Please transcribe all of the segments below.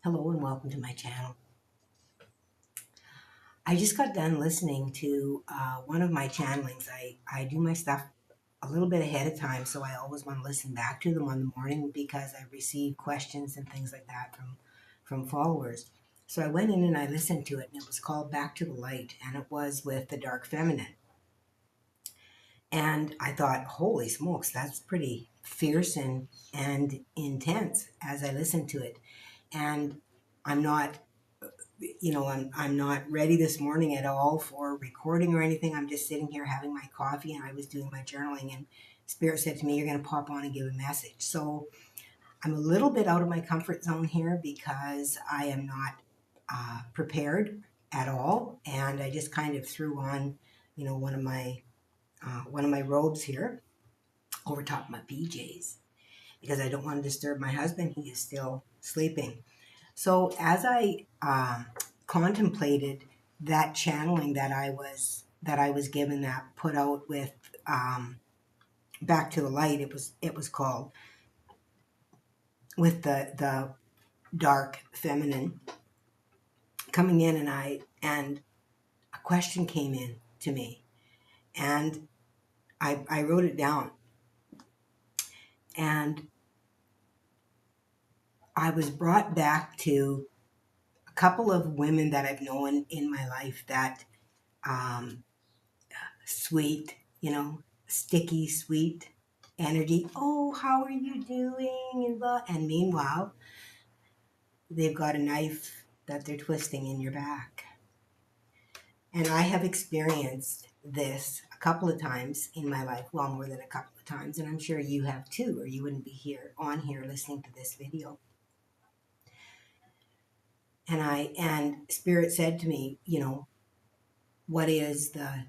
Hello and welcome to my channel. I just got done listening to one of my channelings. I do my stuff a little bit ahead of time, so I always want to listen back to them on the morning because I receive questions and things like that from followers. So I went in and I listened to it, and it was called Back to the Light, and it was with the Dark Feminine. And I thought, holy smokes, that's pretty fierce and intense as I listened to it. And I'm not I'm not ready this morning at all for recording or anything. I'm just sitting here having my coffee, and I was doing my journaling, and Spirit said to me, you're going to pop on and give a message. So I'm a little bit out of my comfort zone here because I am not prepared at all. And I just kind of threw on, one of my robes here over top of my PJs because I don't want to disturb my husband. He is still sleeping. So as I contemplated that channeling that I was given, that put out with Back to the Light, it was called, with the dark feminine coming in, and a question came in to me, and I wrote it down, and I was brought back to a couple of women that I've known in my life that um, sweet, sticky, sweet energy. Oh, how are you doing? And blah. And meanwhile, they've got a knife that they're twisting in your back. And I have experienced this a couple of times in my life, well, more than a couple of times, and I'm sure you have too, or you wouldn't be here listening to this video. And Spirit said to me, what is the,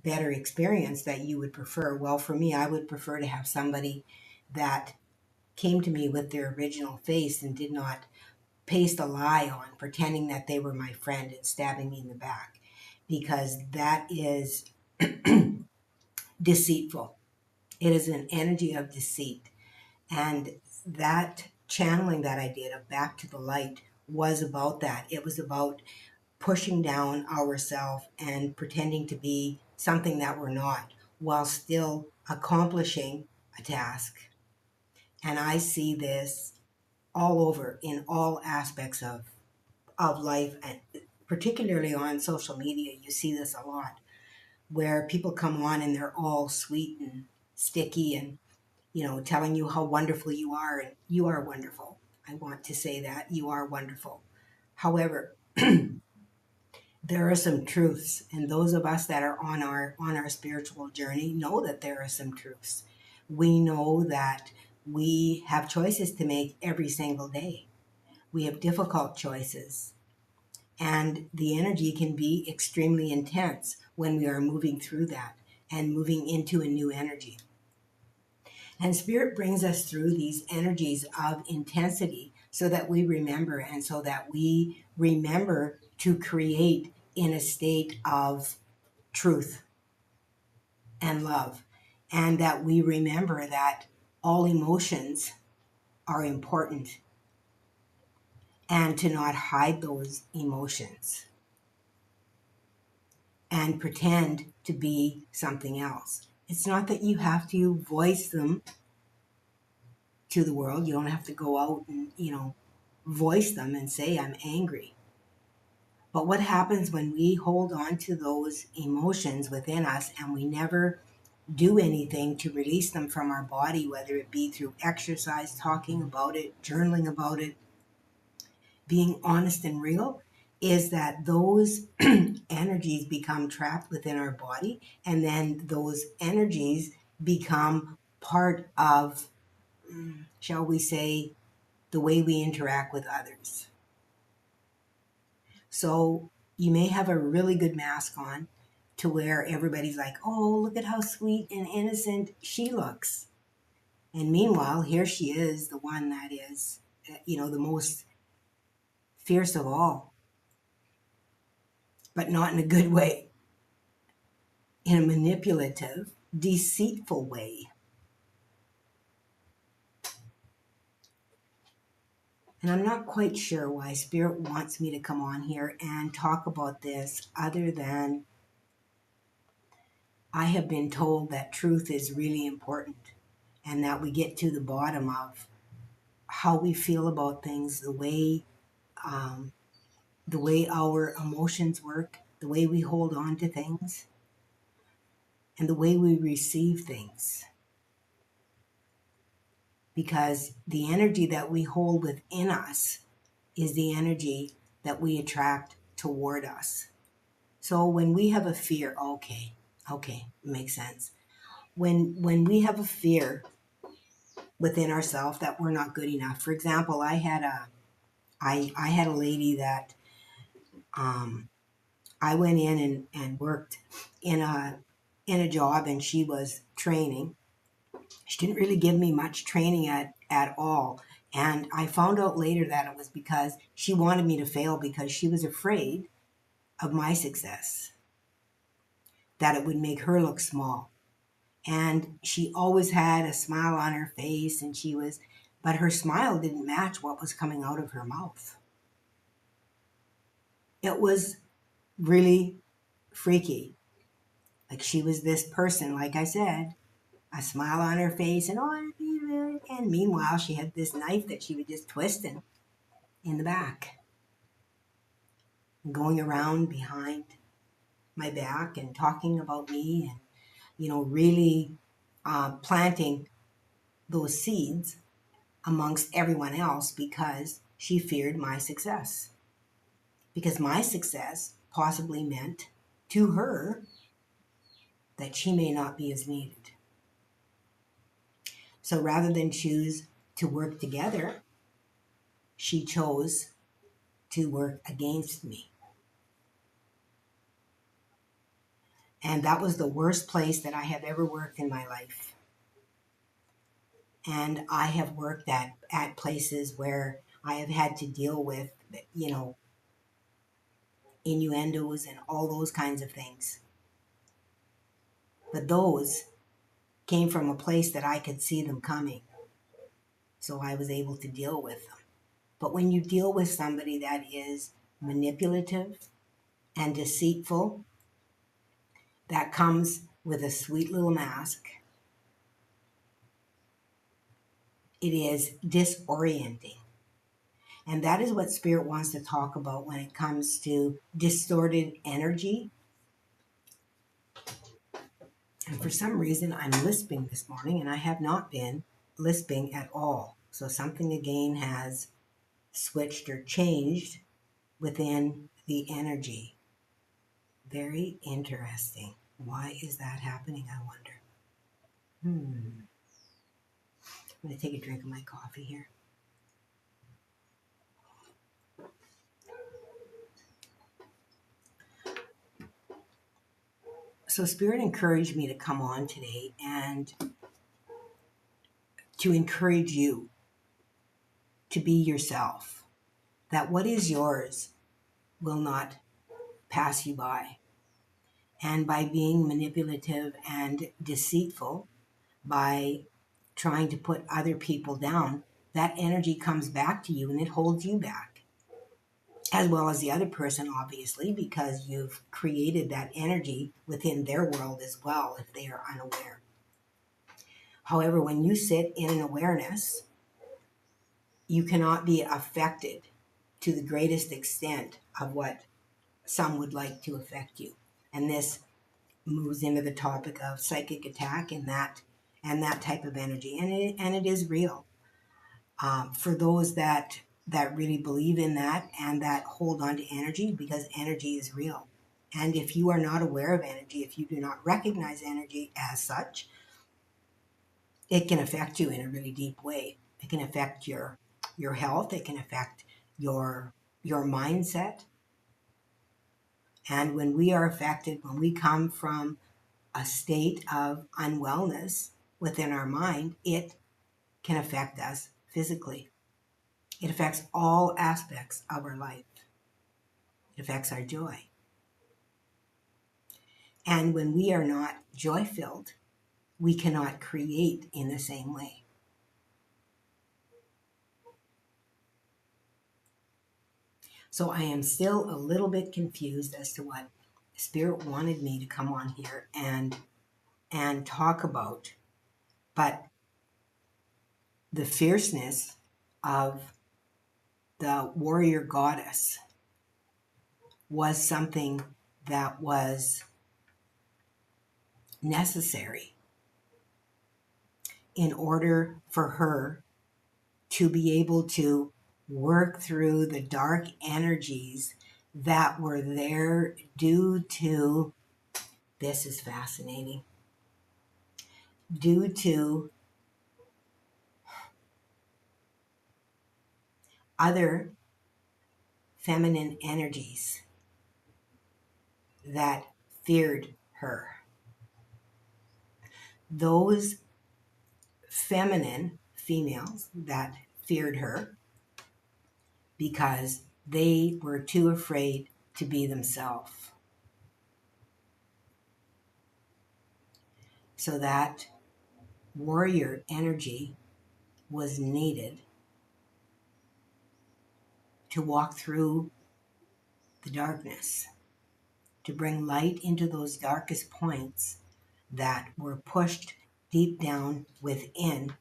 better experience that you would prefer? Well, for me, I would prefer to have somebody that came to me with their original face and did not paste a lie on, pretending that they were my friend and stabbing me in the back, because that is deceitful. It is an energy of deceit. And that channeling that I did of Back to the Light was about that. It was about pushing down ourselves and pretending to be something that we're not while still accomplishing a task. And I see this all over in all aspects of life, and particularly on social media. You see this a lot where people come on and they're all sweet and sticky and, telling you how wonderful you are, and you are wonderful. I want to say that you are wonderful. However, there are some truths, and those of us that are on our spiritual journey know that there are some truths. We know that we have choices to make every single day. We have difficult choices, and the energy can be extremely intense when we are moving through that and moving into a new energy. And Spirit brings us through these energies of intensity so that we remember, and so that we remember to create in a state of truth and love, and that we remember that all emotions are important, and to not hide those emotions and pretend to be something else. It's not that you have to voice them to the world. You don't have to go out and, voice them and say, I'm angry. But what happens when we hold on to those emotions within us and we never do anything to release them from our body, whether it be through exercise, talking about it, journaling about it, being honest and real, is that those energies become trapped within our body, and then those energies become part of, shall we say, the way we interact with others. So you may have a really good mask on to where everybody's like, oh, look at how sweet and innocent she looks. And meanwhile, here she is, the one that is, the most fierce of all, but not in a good way, in a manipulative, deceitful way. And I'm not quite sure why Spirit wants me to come on here and talk about this, other than I have been told that truth is really important and that we get to the bottom of how we feel about things, um, the way our emotions work, the way we hold on to things, and the way we receive things. Because the energy that we hold within us is the energy that we attract toward us. So when we have a fear, okay, makes sense. When we have a fear within ourselves that we're not good enough. For example, I had a lady that um, I went in and worked in a job, and she was training. She didn't really give me much training at all. And I found out later that it was because she wanted me to fail because she was afraid of my success, that it would make her look small. And she always had a smile on her face, and but her smile didn't match what was coming out of her mouth. It was really freaky. Like, she was this person, like I said, a smile on her face, and meanwhile she had this knife that she would just twist in the back, and going around behind my back and talking about me, and really planting those seeds amongst everyone else because she feared my success. Because my success possibly meant to her that she may not be as needed. So rather than choose to work together, she chose to work against me. And that was the worst place that I have ever worked in my life. And I have worked at places where I have had to deal with, innuendos and all those kinds of things. But those came from a place that I could see them coming. So I was able to deal with them. But when you deal with somebody that is manipulative and deceitful, that comes with a sweet little mask. It is disorienting. And that is what Spirit wants to talk about when it comes to distorted energy. And for some reason, I'm lisping this morning, and I have not been lisping at all. So something again has switched or changed within the energy. Very interesting. Why is that happening, I wonder? I'm going to take a drink of my coffee here. So Spirit encouraged me to come on today and to encourage you to be yourself. That what is yours will not pass you by. And by being manipulative and deceitful, by trying to put other people down, that energy comes back to you and it holds you back. As well as the other person, obviously, because you've created that energy within their world as well if they are unaware. However, when you sit in an awareness, you cannot be affected to the greatest extent of what some would like to affect you. And this moves into the topic of psychic attack and that type of energy. And it is real. For those that really believe in that and that hold on to energy, because energy is real. And if you are not aware of energy, if you do not recognize energy as such, it can affect you in a really deep way. It can affect your health. It can affect your mindset. And when we are affected, when we come from a state of unwellness within our mind, it can affect us physically. It affects all aspects of our life. It affects our joy. And when we are not joy-filled, we cannot create in the same way. So I am still a little bit confused as to what Spirit wanted me to come on here and talk about. But the fierceness of the warrior goddess was something that was necessary in order for her to be able to work through the dark energies that were there due to, this is fascinating, due to other feminine energies that feared her. Those feminine females that feared her because they were too afraid to be themselves. So that warrior energy was needed to walk through the darkness, to bring light into those darkest points that were pushed deep down within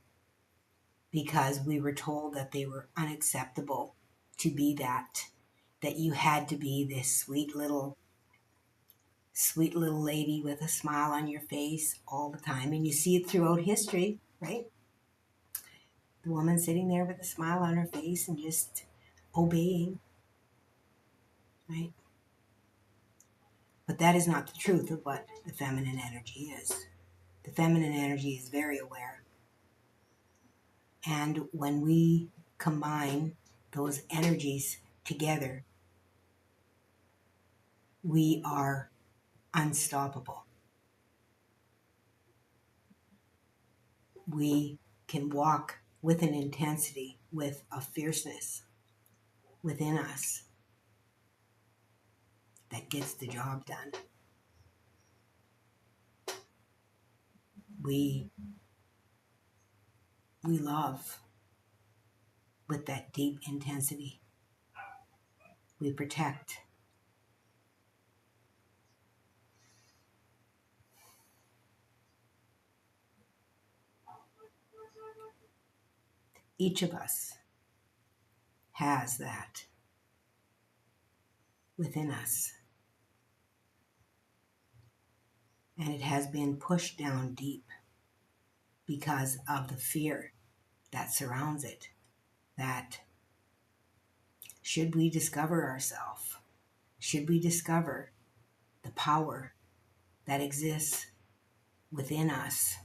because we were told that they were unacceptable to be that you had to be this sweet little lady with a smile on your face all the time. And you see it throughout history, right? The woman sitting there with a smile on her face and just obeying, right? But that is not the truth of what the feminine energy is. The feminine energy is very aware. And when we combine those energies together, we are unstoppable. We can walk with an intensity, with a fierceness within us that gets the job done. We love with that deep intensity. We protect. Each of us has that within us. And it has been pushed down deep because of the fear that surrounds it. That should we discover ourselves, should we discover the power that exists within us,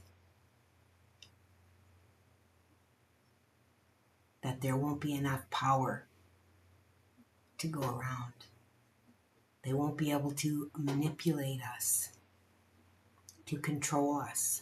that there won't be enough power to go around. They won't be able to manipulate us, to control us.